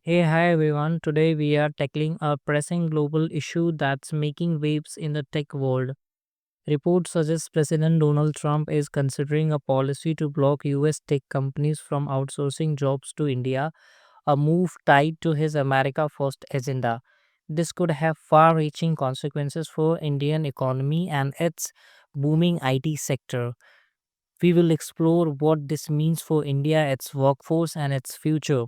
Hey, hi everyone. Today we are tackling a pressing global issue that's making waves in the tech world. Reports suggest President Donald Trump is considering a policy to block US tech companies from outsourcing jobs to India, a move tied to his America First agenda. This could have far reaching consequences for Indian economy and its booming IT sector. We will explore what this means for India, its workforce, and its future.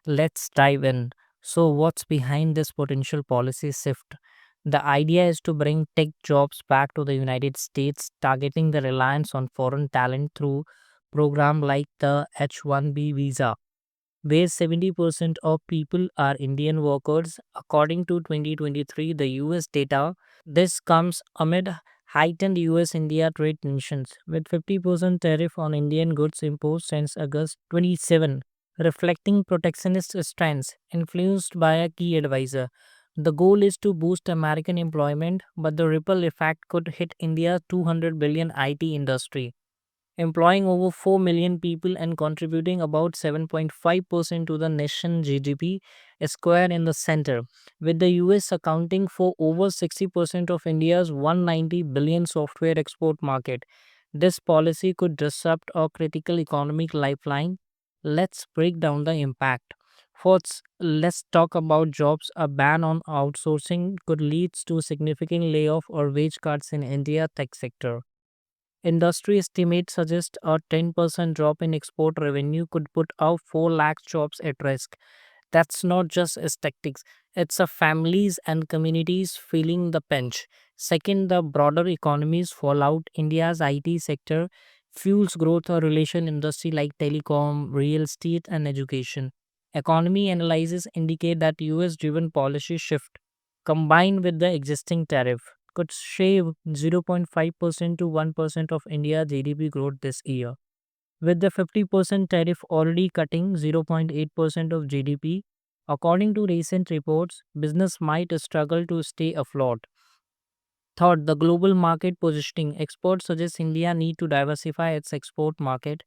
Let's dive in. So, what's behind this potential policy shift? The idea is to bring tech jobs back to the United States, targeting the reliance on foreign talent through programs like the H-1B visa, where 70% of people are Indian workers. According to 2023, the US data, this comes amid heightened US India trade tensions, with 50% tariff on Indian goods imposed since August 27, reflecting protectionist stance influenced by a key advisor. The goal is to boost American employment, but the ripple effect could hit India's 200 billion IT industry, employing over 4 million people and contributing about 7.5% to the nation's GDP, square in the center, with the US accounting for over 60% of India's 190 billion software export market. This policy could disrupt a critical economic lifeline. Let's break down the impact. First, let's talk about jobs. A ban on outsourcing could lead to significant layoff or wage cuts in India tech sector. Industry estimates suggest a 10% drop in export revenue could put out 4 lakh jobs at risk. That's not just statistics, it's a families and communities feeling the pinch. Second, the broader economy's fallout. India's IT sector fuels growth or relation industry like telecom, real estate, and education. Economy analysis indicate that US driven policy shift combined with the existing tariff could shave 0.5% to 1% of India's GDP growth this year. With the 50% tariff already cutting 0.8% of GDP, according to recent reports, business might struggle to stay afloat. Third, the global market positioning. Experts suggest India need to diversify its export market,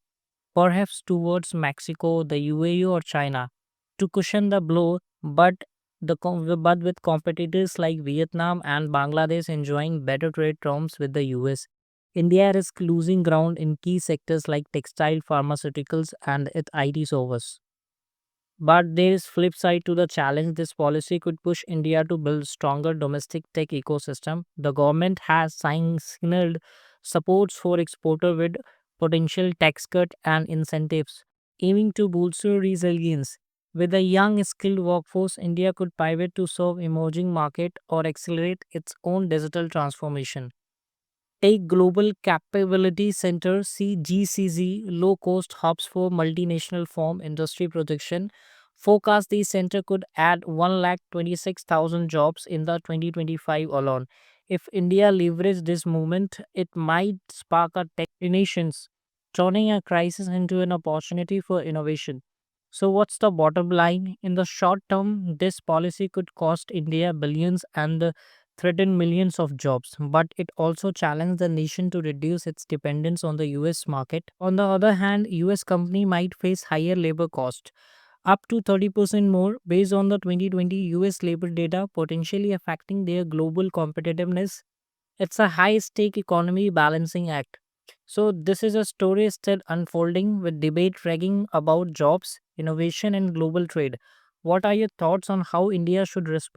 perhaps towards Mexico, the UAE, or China, to cushion the blow. But with competitors like Vietnam and Bangladesh enjoying better trade terms with the US, India risks losing ground in key sectors like textile, pharmaceuticals, and its IT service. But there is flip side to the challenge. This policy could push India to build stronger domestic tech ecosystem. The government has signaled supports for exporter with potential tax cut and incentives, aiming to bolster resilience. With a young skilled workforce, India could pivot to serve emerging market or accelerate its own digital transformation. Take Global Capability Center (GCZ) low cost hubs for multinational firm industry projection. Forecast the center could add 1,26,000 jobs in the 2025 alone. If India leveraged this movement, it might spark a tech nations, turning a crisis into an opportunity for innovation. So, what's the bottom line? In the short term, this policy could cost India billions and threaten millions of jobs, but it also challenged the nation to reduce its dependence on the US market. On the other hand, US company might face higher labor cost, up to 30% more based on the 2020 US labor data, potentially affecting their global competitiveness. It's a high stake economy balancing act. So this is a story still unfolding with debate raging about jobs, innovation and global trade. What are your thoughts on how India should respond?